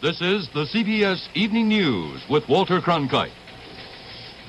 This is the CBS Evening News with Walter Cronkite.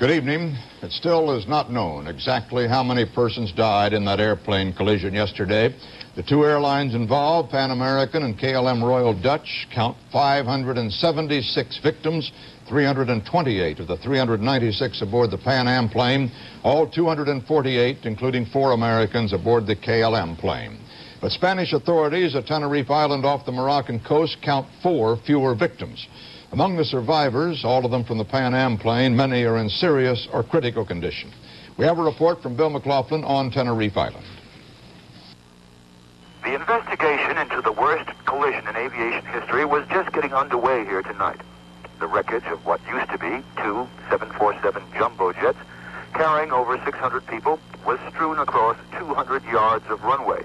Good evening. It still is not known exactly how many persons died in that airplane collision yesterday. The two airlines involved, Pan American and KLM Royal Dutch, count 576 victims, 328 of the 396 aboard the Pan Am plane, all 248, including 4 Americans aboard the KLM plane. But Spanish authorities at Tenerife Island off the Moroccan coast count 4 fewer victims. Among the survivors, all of them from the Pan Am plane, many are in serious or critical condition. We have a report from Bill McLaughlin on Tenerife Island. The investigation into the worst collision in aviation history was just getting underway here tonight. The wreckage of what used to be 2 747 jumbo jets carrying over 600 people was strewn across 200 yards of runway,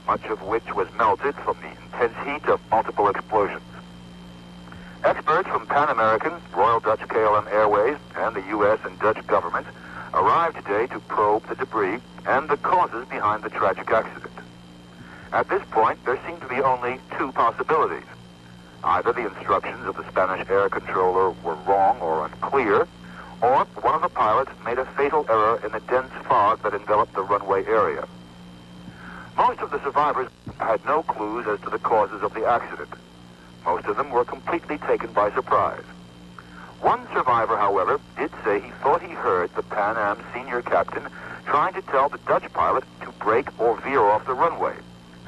much of which was melted from the intense heat of multiple explosions. Experts from Pan American, Royal Dutch KLM Airways, and the U.S. and Dutch governments arrived today to probe the debris and the causes behind the tragic accident. At this point, there seem to be only 2 possibilities. Either the instructions of the Spanish air controller were wrong or unclear, or one of the pilots made a fatal error in the dense fog that enveloped the runway area. Most of the survivors had no clues as to the causes of the accident. Most of them were completely taken by surprise. One survivor, however, did say he thought he heard the Pan Am senior captain trying to tell the Dutch pilot to brake or veer off the runway,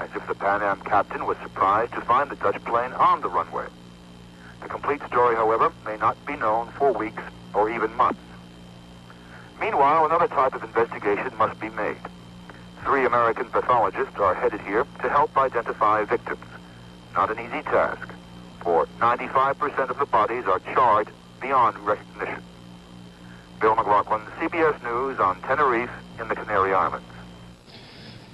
as if the Pan Am captain was surprised to find the Dutch plane on the runway. The complete story, however, may not be known for weeks or even months. Meanwhile, another type of investigation must be made. 3 American pathologists are headed here to help identify victims. Not an easy task, for 95% of the bodies are charred beyond recognition. Bill McLaughlin, CBS News on Tenerife in the Canary Islands.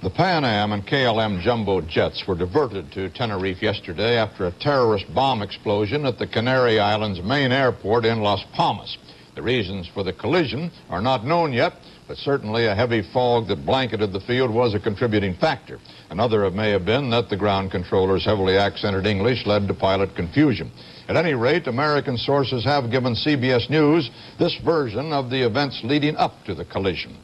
The Pan Am and KLM jumbo jets were diverted to Tenerife yesterday after a terrorist bomb explosion at the Canary Islands main airport in Las Palmas. The reasons for the collision are not known yet, but certainly a heavy fog that blanketed the field was a contributing factor. Another may have been that the ground controller's heavily accented English led to pilot confusion. At any rate, American sources have given CBS News this version of the events leading up to the collision.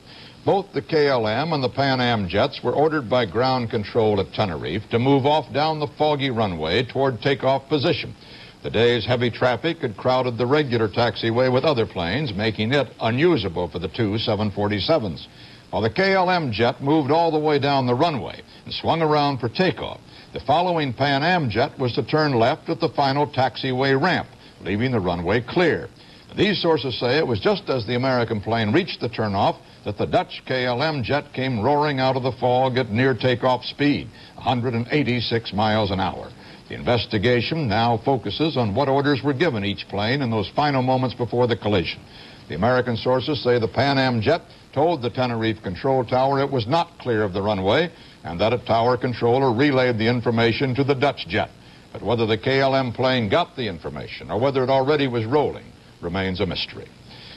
Both the KLM and the Pan Am jets were ordered by ground control at Tenerife to move off down the foggy runway toward takeoff position. The day's heavy traffic had crowded the regular taxiway with other planes, making it unusable for the 2 747s. While the KLM jet moved all the way down the runway and swung around for takeoff, the following Pan Am jet was to turn left at the final taxiway ramp, leaving the runway clear. These sources say it was just as the American plane reached the turnoff that the Dutch KLM jet came roaring out of the fog at near takeoff speed, 186 miles an hour. The investigation now focuses on what orders were given each plane in those final moments before the collision. The American sources say the Pan Am jet told the Tenerife control tower it was not clear of the runway and that a tower controller relayed the information to the Dutch jet. But whether the KLM plane got the information or whether it already was rolling remains a mystery.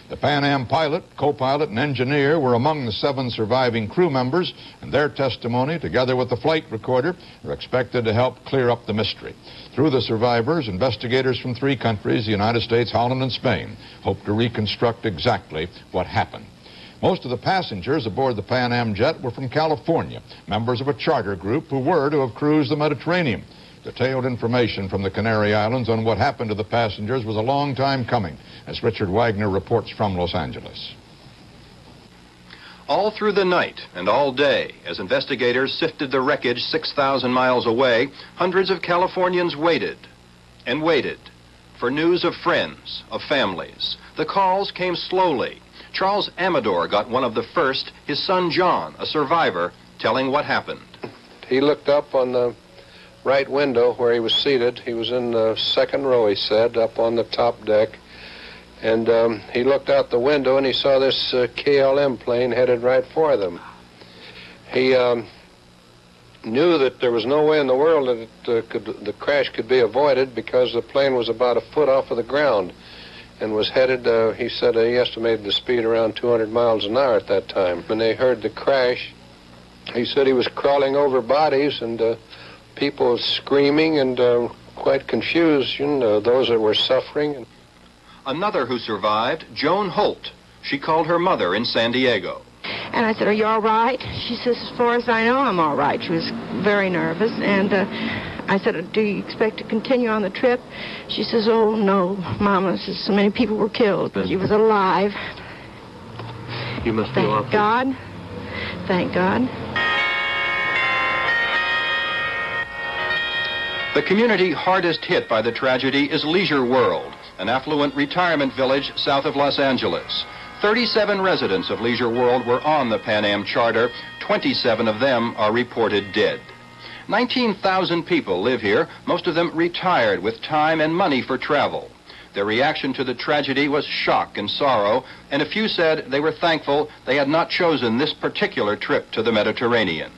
The Pan Am pilot, co-pilot, and engineer were among the 7 surviving crew members, and their testimony, together with the flight recorder, are expected to help clear up the mystery. Through the survivors, investigators from 3 countries, the United States, Holland, and Spain, hope to reconstruct exactly what happened. Most of the passengers aboard the Pan Am jet were from California, members of a charter group who were to have cruised the Mediterranean. Detailed information from the Canary Islands on what happened to the passengers was a long time coming, as Richard Wagner reports from Los Angeles. All through the night and all day, as investigators sifted the wreckage 6,000 miles away, hundreds of Californians waited and waited for news of friends, of families. The calls came slowly. Charles Amador got one of the first, his son John, a survivor, telling what happened. He looked up on the right window where he was seated. He was in the 2nd row, he said, up on the top deck. And he looked out the window and he saw this KLM plane headed right for them. He knew that there was no way in the world that the crash could be avoided because the plane was about a foot off of the ground and was headed, he said he estimated the speed around 200 miles an hour at that time. When they heard the crash, he said he was crawling over bodies and people screaming and quite confused, those that were suffering. Another who survived, Joan Holt. She called her mother in San Diego. And I said, "Are you all right?" She says, "As far as I know, I'm all right." She was very nervous. And I said, "Do you expect to continue on the trip?" She says, "Oh, no, Mama." Says, "So many people were killed." But she was alive. You must be Thank God. Thank God. The community hardest hit by the tragedy is Leisure World, an affluent retirement village south of Los Angeles. 37 residents of Leisure World were on the Pan Am charter. 27 of them are reported dead. 19,000 people live here, most of them retired with time and money for travel. Their reaction to the tragedy was shock and sorrow, and a few said they were thankful they had not chosen this particular trip to the Mediterranean.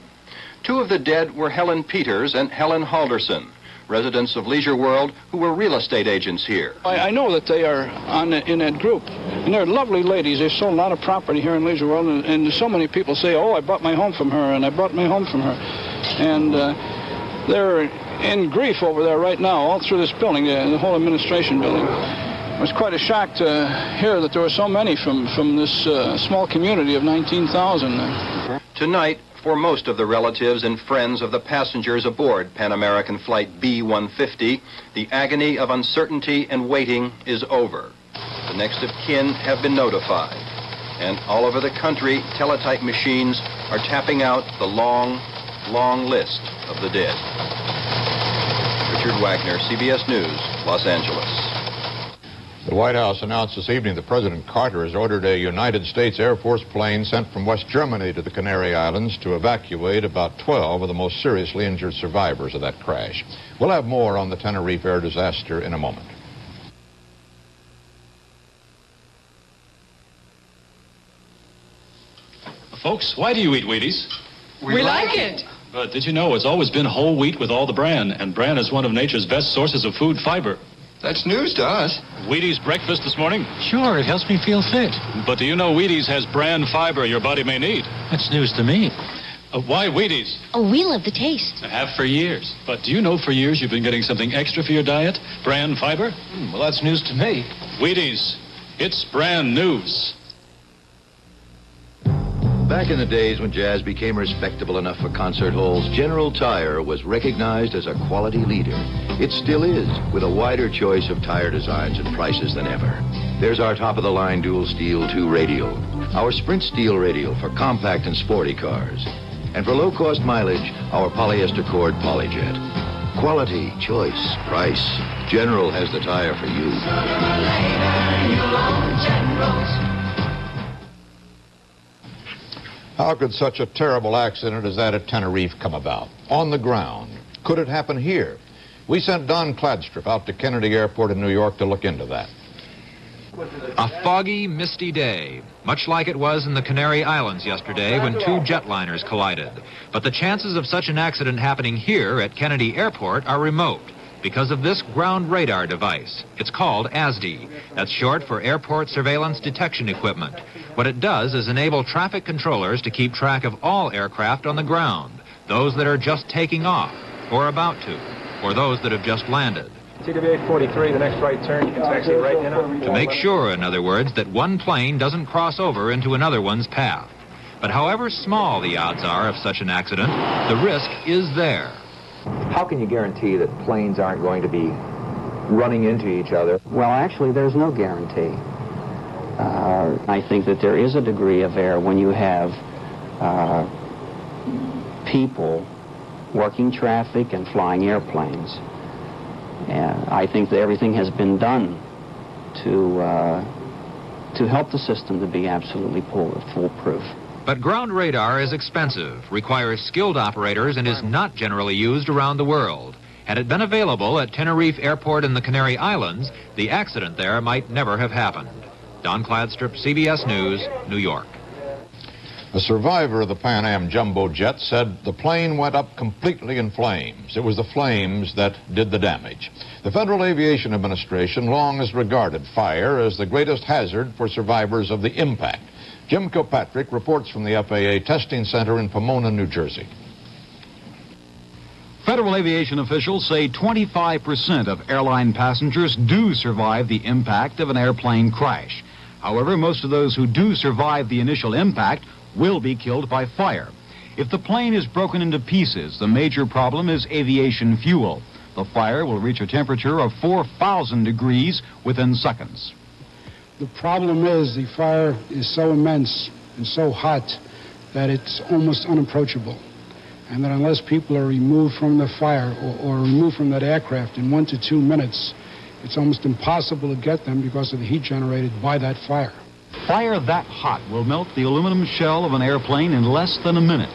Two of the dead were Helen Peters and Helen Halderson, residents of Leisure World who were real estate agents here. I know that they are in that group, and they're lovely ladies. They've sold a lot of property here in Leisure World, and so many people say, "Oh, I bought my home from her, and I bought my home from her." And they're in grief over there right now, all through this building, the whole administration building. It was quite a shock to hear that there were so many from this small community of 19,000. Tonight, for most of the relatives and friends of the passengers aboard Pan American Flight B-150, the agony of uncertainty and waiting is over. The next of kin have been notified, and all over the country, teletype machines are tapping out the long, long list of the dead. Richard Wagner, CBS News, Los Angeles. The White House announced this evening that President Carter has ordered a United States Air Force plane sent from West Germany to the Canary Islands to evacuate about 12 of the most seriously injured survivors of that crash. We'll have more on the Tenerife air disaster in a moment. Folks, why do you eat Wheaties? We like it. But did you know it's always been whole wheat with all the bran, and bran is one of nature's best sources of food fiber. That's news to us. Wheaties breakfast this morning? Sure, it helps me feel fit. But do you know Wheaties has bran fiber your body may need? That's news to me. Why Wheaties? Oh, we love the taste. I have for years. But do you know for years you've been getting something extra for your diet? Bran fiber? Well, that's news to me. Wheaties. It's brand news. Back in the days when jazz became respectable enough for concert halls, General Tire was recognized as a quality leader. It still is, with a wider choice of tire designs and prices than ever. There's our top-of-the-line dual steel 2 radial, our Sprint steel radial for compact and sporty cars, and for low-cost mileage, our polyester cord Polyjet. Quality, choice, price. General has the tire for you. Sooner or later, you'll own General's. How could such a terrible accident as that at Tenerife come about? On the ground. Could it happen here? We sent Don Cladstrup out to Kennedy Airport in New York to look into that. A foggy, misty day, much like it was in the Canary Islands yesterday when two jetliners collided. But the chances of such an accident happening here at Kennedy Airport are remote because of this ground radar device. It's called ASDE. That's short for Airport Surveillance Detection Equipment. What it does is enable traffic controllers to keep track of all aircraft on the ground, those that are just taking off, or about to, or those that have just landed. TWA 43, the next right turn, you can taxi right now. To make sure, in other words, that one plane doesn't cross over into another one's path. But however small the odds are of such an accident, the risk is there. How can you guarantee that planes aren't going to be running into each other? Well, actually, there's no guarantee. I think that there is a degree of error when you have people working traffic and flying airplanes. And I think that everything has been done to help the system to be absolutely foolproof. But ground radar is expensive, requires skilled operators, and is not generally used around the world. Had it been available at Tenerife Airport in the Canary Islands, the accident there might never have happened. Don Cladstrup, CBS News, New York. A survivor of the Pan Am jumbo jet said the plane went up completely in flames. It was the flames that did the damage. The Federal Aviation Administration long has regarded fire as the greatest hazard for survivors of the impact. Jim Kilpatrick reports from the FAA Testing Center in Pomona, New Jersey. Federal aviation officials say 25% of airline passengers do survive the impact of an airplane crash. However, most of those who do survive the initial impact will be killed by fire. If the plane is broken into pieces, the major problem is aviation fuel. The fire will reach a temperature of 4,000 degrees within seconds. The problem is the fire is so immense and so hot that it's almost unapproachable. And that unless people are removed from the fire or removed from that aircraft in 1 to 2 minutes, it's almost impossible to get them because of the heat generated by that fire. Fire that hot will melt the aluminum shell of an airplane in less than a minute.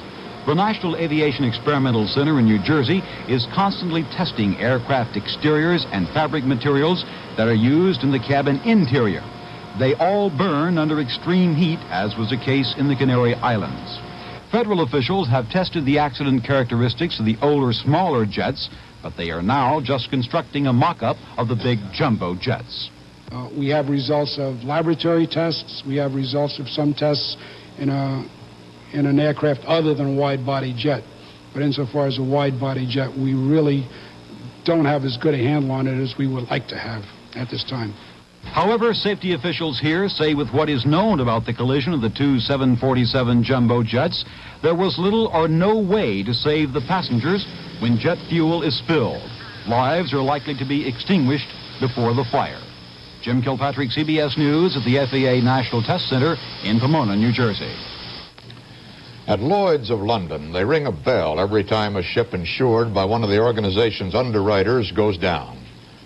The National Aviation Experimental Center in New Jersey is constantly testing aircraft exteriors and fabric materials that are used in the cabin interior. They all burn under extreme heat, as was the case in the Canary Islands. Federal officials have tested the accident characteristics of the older, smaller jets, but they are now just constructing a mock-up of the big jumbo jets. We have results of laboratory tests. We have results of some tests in an aircraft other than a wide-body jet. But insofar as a wide-body jet, we really don't have as good a handle on it as we would like to have at this time. However, safety officials here say with what is known about the collision of the two 747 jumbo jets, there was little or no way to save the passengers when jet fuel is spilled. Lives are likely to be extinguished before the fire. Jim Kilpatrick, CBS News at the FAA National Test Center in Pomona, New Jersey. At Lloyd's of London, they ring a bell every time a ship insured by one of the organization's underwriters goes down.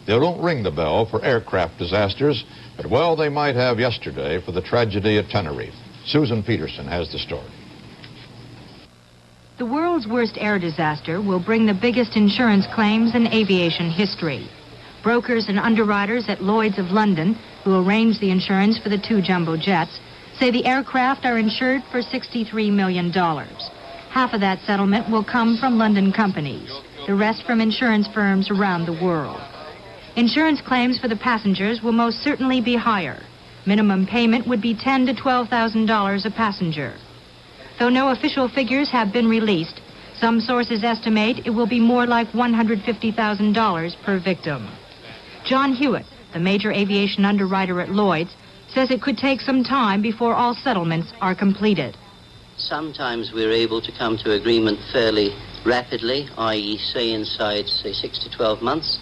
They don't ring the bell for aircraft disasters, but, well, they might have yesterday for the tragedy at Tenerife. Susan Peterson has the story. The world's worst air disaster will bring the biggest insurance claims in aviation history. Brokers and underwriters at Lloyd's of London, who arranged the insurance for the two jumbo jets, say the aircraft are insured for $63 million. Half of that settlement will come from London companies, the rest from insurance firms around the world. Insurance claims for the passengers will most certainly be higher. Minimum payment would be $10,000 to $12,000 a passenger. Though no official figures have been released, some sources estimate it will be more like $150,000 per victim. John Hewitt, the major aviation underwriter at Lloyd's, says it could take some time before all settlements are completed. Sometimes we're able to come to agreement fairly rapidly, i.e., say inside, 6 to 12 months.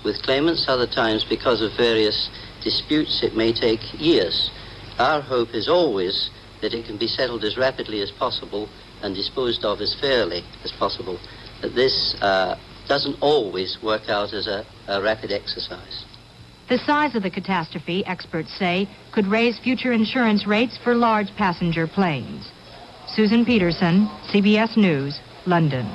With claimants, other times, because of various disputes, it may take years. Our hope is always that it can be settled as rapidly as possible and disposed of as fairly as possible. But this doesn't always work out as a rapid exercise. The size of the catastrophe, experts say, could raise future insurance rates for large passenger planes. Susan Peterson, CBS News, London.